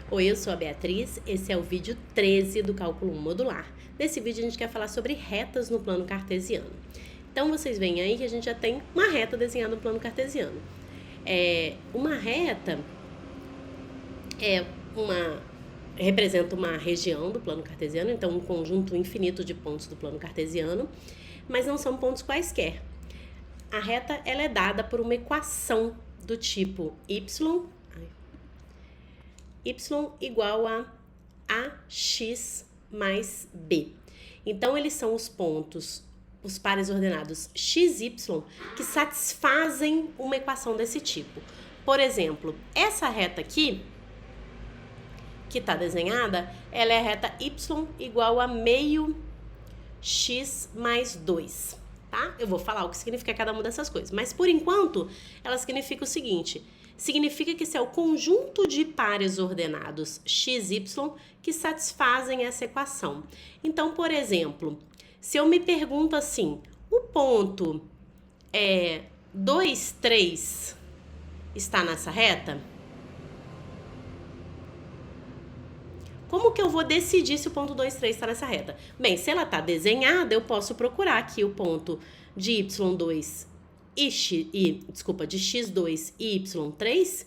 Oi, eu sou a Beatriz, esse é o vídeo 13 do Cálculo 1 Modular. Nesse vídeo a gente quer falar sobre retas no plano cartesiano. Então vocês veem aí que a gente já tem uma reta desenhada no plano cartesiano. Uma reta representa uma região do plano cartesiano, então um conjunto infinito de pontos do plano cartesiano, mas não são pontos quaisquer. A reta ela é dada por uma equação do tipo y igual a ax mais b. Então, eles são os pontos, os pares ordenados x, y, que satisfazem uma equação desse tipo. Por exemplo, essa reta aqui, que está desenhada, ela é a reta y igual a meio x mais 2, tá? Eu vou falar o que significa cada uma dessas coisas, mas por enquanto, ela significa o seguinte: significa que esse é o conjunto de pares ordenados x, y que satisfazem essa equação. Então, por exemplo, se eu me pergunto assim, o ponto 2, 3 está nessa reta? Como que eu vou decidir se o ponto 2, 3 está nessa reta? Bem, se ela está desenhada, eu posso procurar aqui o ponto de y2 de x2 e y3,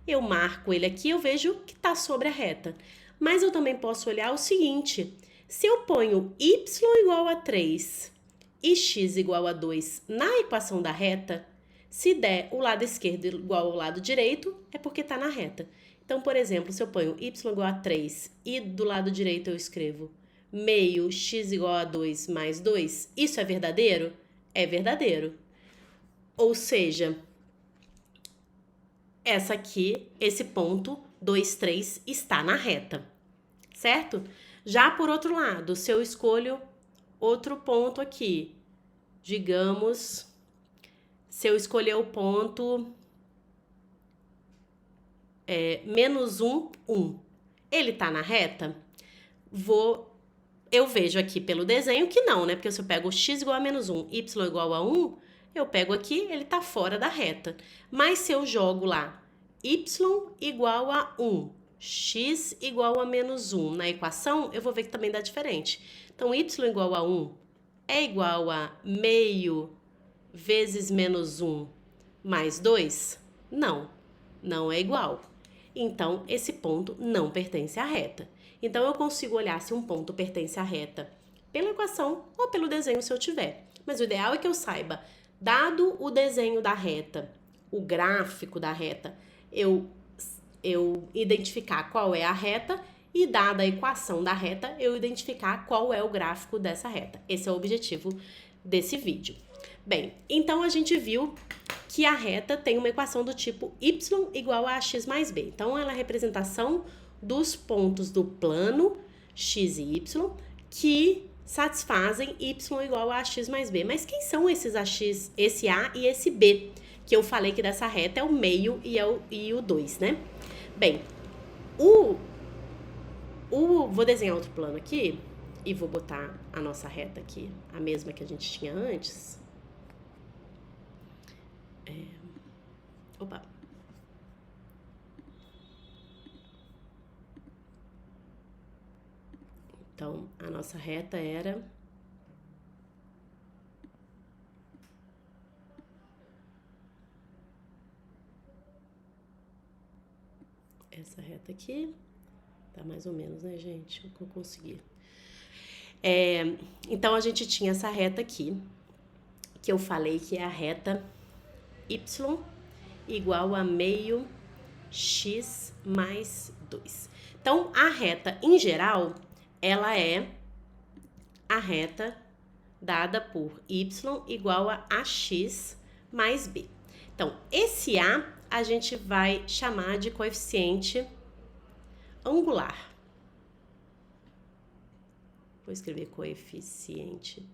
eu marco ele aqui, eu vejo que está sobre a reta. Mas eu também posso olhar o seguinte: se eu ponho y igual a 3 e x igual a 2 na equação da reta, se der o lado esquerdo igual ao lado direito, é porque está na reta. Então, por exemplo, se eu ponho y igual a 3 e do lado direito eu escrevo meio x igual a 2 mais 2, isso é verdadeiro? É verdadeiro. Ou seja, esse ponto 2, 3 está na reta, certo? Já por outro lado, se eu escolho outro ponto aqui, digamos, se eu escolher o ponto menos 1, 1, ele tá na reta? Eu vejo aqui pelo desenho que não, né? Porque se eu pego x igual a menos 1, y igual a 1, eu pego aqui, ele tá fora da reta. Mas se eu jogo lá y igual a 1, x igual a menos 1 na equação, eu vou ver que também dá diferente. Então, y igual a 1 é igual a meio vezes menos 1 mais 2? Não, não é igual. Então, esse ponto não pertence à reta. Então, eu consigo olhar se um ponto pertence à reta pela equação ou pelo desenho se eu tiver. Mas o ideal é que eu saiba, dado o desenho da reta, o gráfico da reta, eu identificar qual é a reta e, dada a equação da reta, eu identificar qual é o gráfico dessa reta. Esse é o objetivo desse vídeo. Bem, então a gente viu que a reta tem uma equação do tipo y igual a ax mais b. Então, ela é a representação dos pontos do plano x e y que satisfazem y igual a ax mais b. Mas quem são esses ax, esse a e esse b? Que eu falei que dessa reta é o meio e o 2, né? Bem, vou desenhar outro plano aqui e vou botar a nossa reta aqui, a mesma que a gente tinha antes. Opa! Então, a nossa reta era essa reta aqui. Tá mais ou menos, né, gente? O que eu consegui. Então, a gente tinha essa reta aqui, que eu falei que é a reta y igual a meio x mais 2. Então, a reta, em geral, ela é a reta dada por y igual a ax mais b. Então, esse a gente vai chamar de coeficiente angular. Vou escrever coeficiente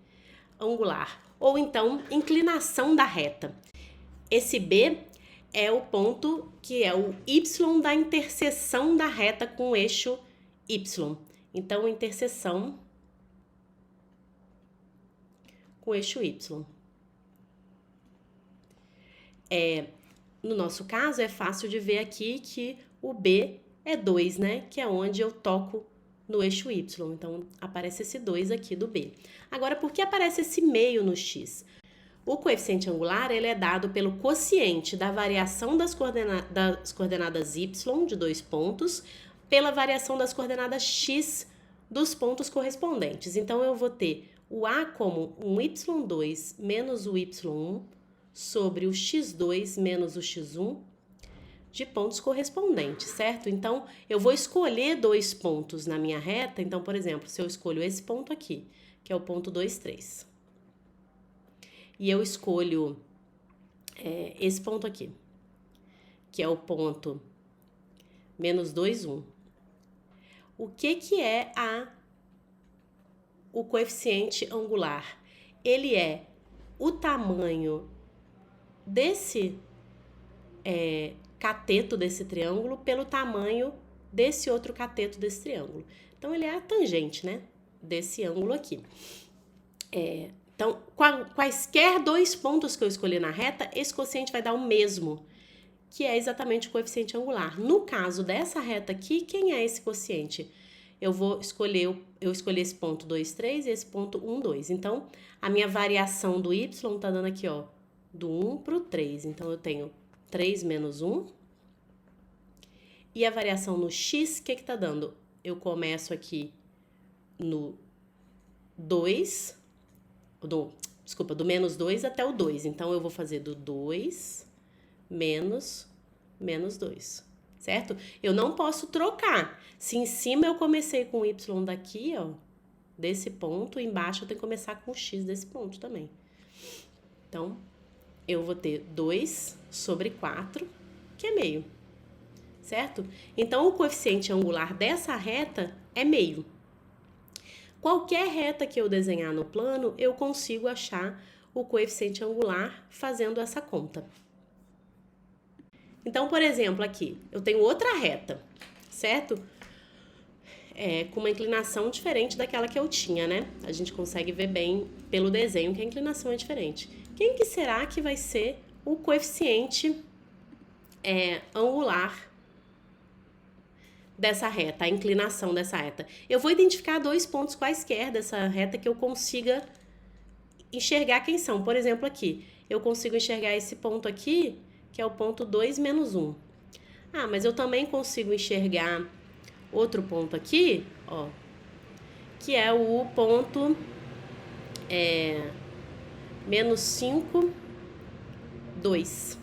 angular. Ou então, inclinação da reta. Esse b é o ponto que é o y da interseção da reta com o eixo y. Então, interseção com o eixo y. No nosso caso, é fácil de ver aqui que o B é 2, né? Que é onde eu toco no eixo Y. Então, aparece esse 2 aqui do B. Agora, por que aparece esse meio no X? O coeficiente angular ele é dado pelo quociente da variação das coordenadas Y, de 2 pontos, pela variação das coordenadas X dos pontos correspondentes. Então, eu vou ter o A como um Y2 menos o Y1 sobre o X2 menos o X1 de pontos correspondentes, certo? Então, eu vou escolher 2 pontos na minha reta. Então, por exemplo, se eu escolho esse ponto aqui, que é o ponto 2, 3, e eu escolho esse ponto aqui, que é o ponto menos 2, 1. O que é o coeficiente angular? Ele é o tamanho desse cateto desse triângulo pelo tamanho desse outro cateto desse triângulo. Então, ele é a tangente, né, desse ângulo aqui. Então, quaisquer 2 pontos que eu escolher na reta, esse quociente vai dar o mesmo, que é exatamente o coeficiente angular. No caso dessa reta aqui, quem é esse quociente? Eu escolhi esse ponto 2, 3 e esse ponto 1, 2. Então, a minha variação do y tá dando aqui, ó, do 1 pro 3. Então, eu tenho 3 menos 1. E a variação no x, o que tá dando? Eu começo aqui no 2, do menos 2 até o 2. Então, eu vou fazer do 2 menos 2, certo? Eu não posso trocar. Se em cima eu comecei com o y daqui, ó, desse ponto, embaixo eu tenho que começar com o x desse ponto também. Então, eu vou ter 2 sobre 4, que é meio, certo? Então, o coeficiente angular dessa reta é meio. Qualquer reta que eu desenhar no plano, eu consigo achar o coeficiente angular fazendo essa conta. Então, por exemplo, aqui, eu tenho outra reta, certo? Com uma inclinação diferente daquela que eu tinha, né? A gente consegue ver bem pelo desenho que a inclinação é diferente. Quem que será que vai ser o coeficiente angular dessa reta, a inclinação dessa reta? Eu vou identificar 2 pontos quaisquer dessa reta que eu consiga enxergar quem são. Por exemplo, aqui, eu consigo enxergar esse ponto aqui, que é o ponto 2 menos 1. Ah, mas eu também consigo enxergar outro ponto aqui, ó, que é o ponto menos 5, 2.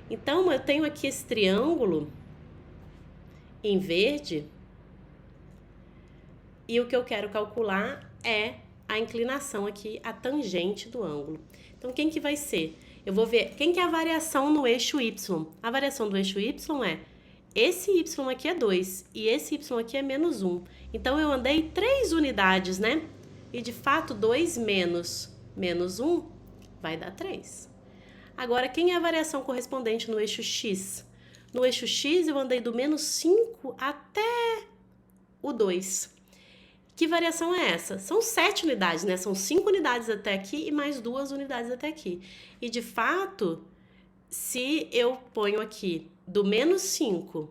Então, eu tenho aqui esse triângulo em verde e o que eu quero calcular é a inclinação aqui, a tangente do ângulo. Então, quem que vai ser? Eu vou ver quem que é a variação no eixo Y. A variação do eixo Y é esse Y aqui é 2 e esse Y aqui é menos 1. Então, eu andei 3 unidades, né? E, de fato, 2 menos 1 vai dar 3. Agora, quem é a variação correspondente no eixo X? No eixo X, eu andei do menos 5 até o 2. Que variação é essa? São 7 unidades, né? São 5 unidades até aqui e mais 2 unidades até aqui. E, de fato, se eu ponho aqui do menos 5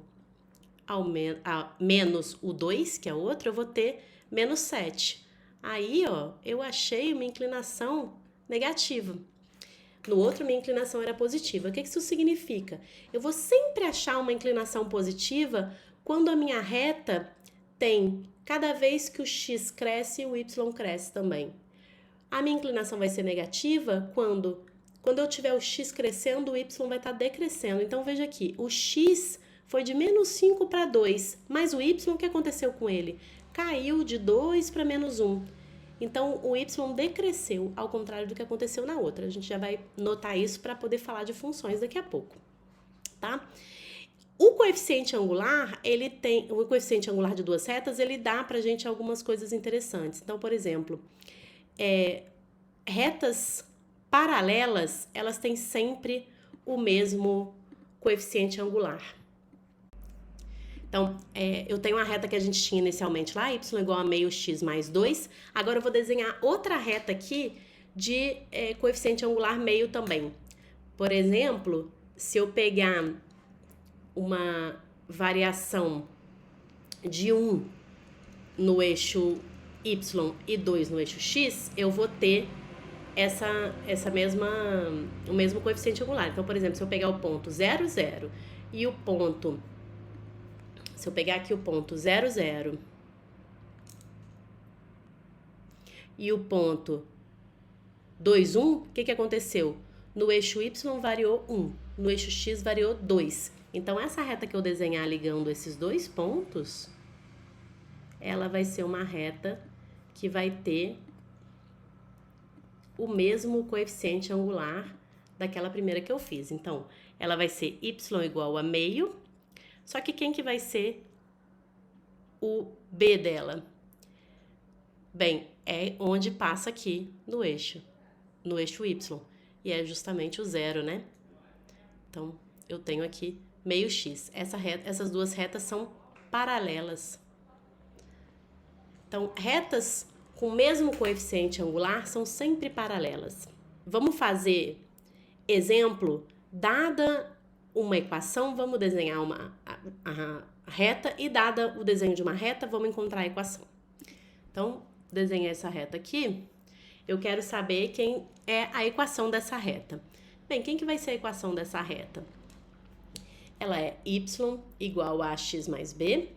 a menos o 2, que é outro, eu vou ter menos 7. Aí, ó, eu achei uma inclinação negativa. No outro, minha inclinação era positiva. O que isso significa? Eu vou sempre achar uma inclinação positiva quando a minha reta tem, cada vez que o x cresce, o y cresce também. A minha inclinação vai ser negativa quando eu tiver o x crescendo, o y vai estar decrescendo. Então, veja aqui, o x foi de menos 5 para 2, mas o y, o que aconteceu com ele? Caiu de 2 para menos 1. Então, o y decresceu, ao contrário do que aconteceu na outra. A gente já vai notar isso para poder falar de funções daqui a pouco, tá? O coeficiente angular, o coeficiente angular de duas retas, ele dá pra gente algumas coisas interessantes. Então, por exemplo, retas paralelas, elas têm sempre o mesmo coeficiente angular. Então, eu tenho a reta que a gente tinha inicialmente lá, y igual a meio x mais 2. Agora, eu vou desenhar outra reta aqui de coeficiente angular meio também. Por exemplo, se eu pegar variação de 1 no eixo Y e 2 no eixo X, eu vou ter o mesmo coeficiente angular. Então, por exemplo, se eu pegar o ponto 0, 0 e o ponto... Se eu pegar aqui o ponto 0, 0 e o ponto 2, 1, o que aconteceu? No eixo Y variou 1, no eixo X variou 2. Então, essa reta que eu desenhar ligando esses dois pontos, ela vai ser uma reta que vai ter o mesmo coeficiente angular daquela primeira que eu fiz. Então, ela vai ser y igual a meio, só que quem que vai ser o B dela? Bem, é onde passa aqui no eixo Y, e é justamente o 0, né? Então, eu tenho aqui meio x. Essas duas retas são paralelas. Então, retas com o mesmo coeficiente angular são sempre paralelas. Vamos fazer exemplo? Dada uma equação, vamos desenhar a reta, e dada o desenho de uma reta, vamos encontrar a equação. Então, desenhei essa reta aqui. Eu quero saber quem é a equação dessa reta. Bem, quem que vai ser a equação dessa reta? Ela é y igual a x mais b,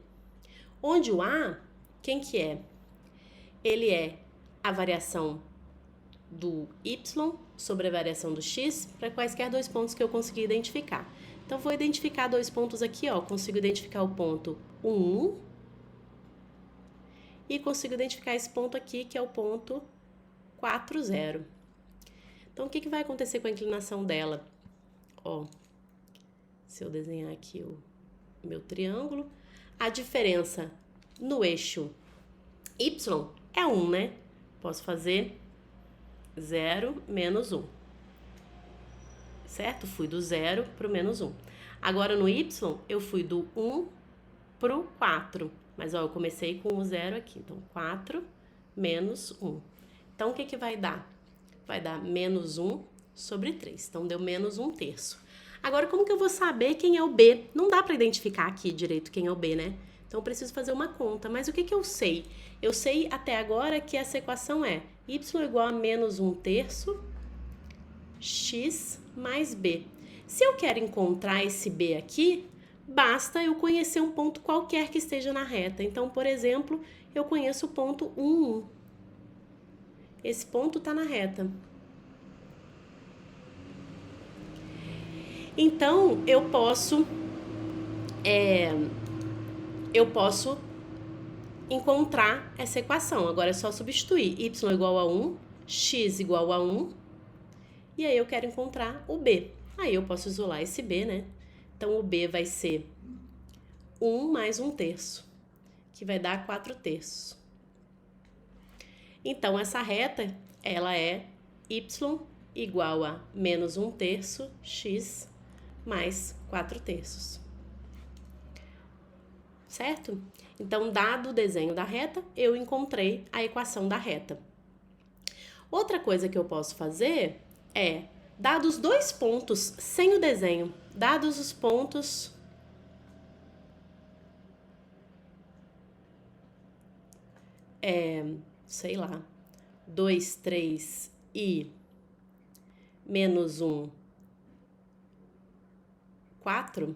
onde o a, quem que é? Ele é a variação do y sobre a variação do x para quaisquer dois pontos que eu conseguir identificar. Então, vou identificar dois pontos aqui, ó. Consigo identificar o ponto 1 e consigo identificar esse ponto aqui, que é o ponto 4, 0. Então, o que vai acontecer com a inclinação dela? Ó, se eu desenhar aqui o meu triângulo, a diferença no eixo y é 1, né? Posso fazer 0 menos 1. Certo? Fui do 0 para o menos 1. Agora, no y, eu fui do 1 para o 4. Mas, ó, eu comecei com o 0 aqui. Então, 4 menos 1. Então, o que vai dar? Vai dar menos 1 sobre 3. Então, deu menos 1/3. Agora, como que eu vou saber quem é o B? Não dá para identificar aqui direito quem é o B, né? Então, eu preciso fazer uma conta. Mas o que eu sei? Eu sei até agora que essa equação é y igual a menos 1/3 x mais b. Se eu quero encontrar esse b aqui, basta eu conhecer um ponto qualquer que esteja na reta. Então, por exemplo, eu conheço o ponto 1, 1. Esse ponto está na reta. Então, eu posso encontrar essa equação. Agora é só substituir y igual a 1, x igual a 1, e aí eu quero encontrar o b. Aí eu posso isolar esse b, né? Então, o b vai ser 1 mais 1/3, que vai dar 4/3. Então, essa reta, ela é y igual a menos 1/3 x mais 4/3. Certo? Então, dado o desenho da reta, eu encontrei a equação da reta. Outra coisa que eu posso fazer é, dados dois pontos sem o desenho, dados os pontos sei lá, 2, 3 e menos 1, 4,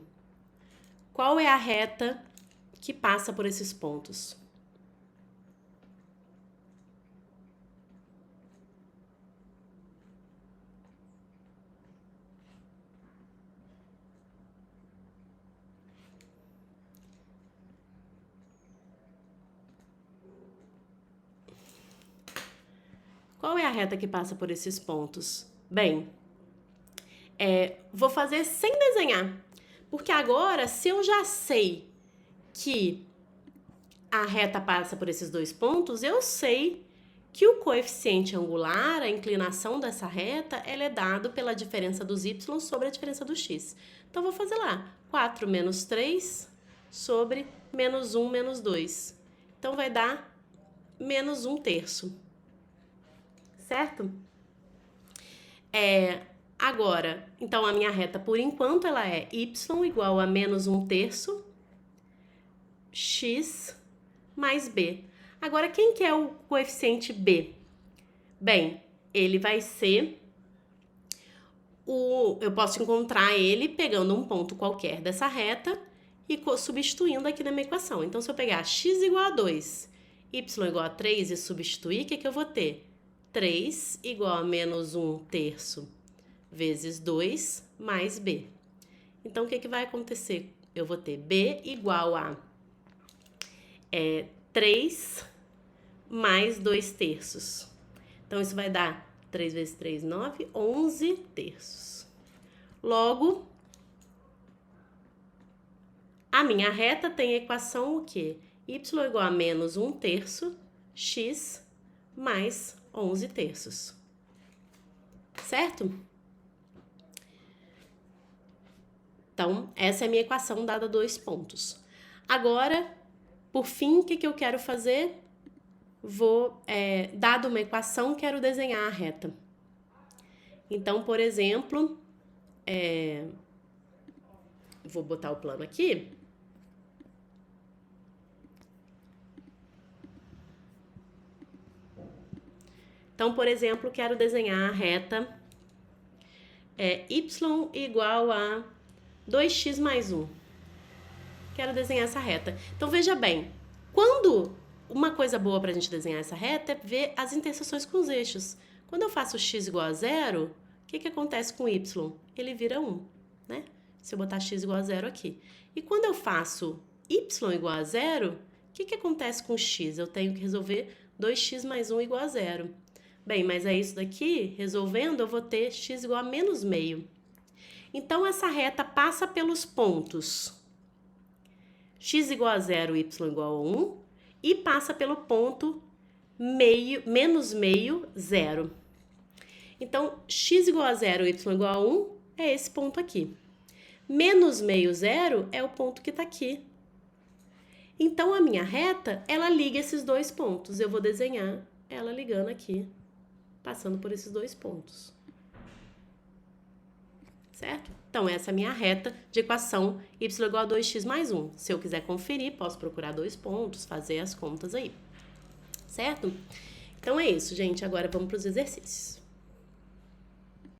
qual é a reta que passa por esses pontos? Qual é a reta que passa por esses pontos? Bem, vou fazer sem desenhar, porque agora, se eu já sei que a reta passa por esses dois pontos, eu sei que o coeficiente angular, a inclinação dessa reta, ela é dado pela diferença dos y sobre a diferença do x. Então, vou fazer lá, 4 menos 3 sobre menos 1 menos 2. Então, vai dar menos 1/3. Certo? Agora, então, a minha reta, por enquanto, ela é y igual a menos 1/3 x mais b. Agora, quem que é o coeficiente b? Bem, ele vai ser eu posso encontrar ele pegando um ponto qualquer dessa reta e substituindo aqui na minha equação. Então, se eu pegar x igual a 2, y igual a 3 e substituir, o que que eu vou ter? 3 igual a menos 1/3 vezes 2 mais b. Então, o que que vai acontecer? Eu vou ter b igual a 3 mais 2/3. Então, isso vai dar 3 vezes 3, 9, 11/3. Logo, a minha reta tem a equação o quê? Y igual a menos 1/3 x mais 11/3. Certo? Então, essa é a minha equação dada 2 pontos. Agora, por fim, o que que eu quero fazer? Dado uma equação, quero desenhar a reta. Então, por exemplo, vou botar o plano aqui. Então, por exemplo, quero desenhar a reta y igual a 2x mais 1. Quero desenhar essa reta. Então, veja bem, uma coisa boa para a gente desenhar essa reta é ver as interseções com os eixos. Quando eu faço x igual a 0, o que que acontece com y? Ele vira 1, né? Se eu botar x igual a 0 aqui. E quando eu faço y igual a 0, o que que acontece com x? Eu tenho que resolver 2x mais 1 igual a 0. Bem, mas é isso daqui, resolvendo, eu vou ter x igual a menos meio. Então, essa reta passa pelos pontos x igual a 0, y igual a 1, e passa pelo ponto menos meio, 0. Então, x igual a 0, y igual a 1 é esse ponto aqui. Menos meio, 0 é o ponto que está aqui. Então, a minha reta, ela liga esses dois pontos. Eu vou desenhar ela ligando aqui, passando por esses dois pontos. Certo? Então, essa é a minha reta de equação y igual a 2x mais 1. Se eu quiser conferir, posso procurar 2 pontos, fazer as contas aí. Certo? Então, é isso, gente. Agora, vamos para os exercícios.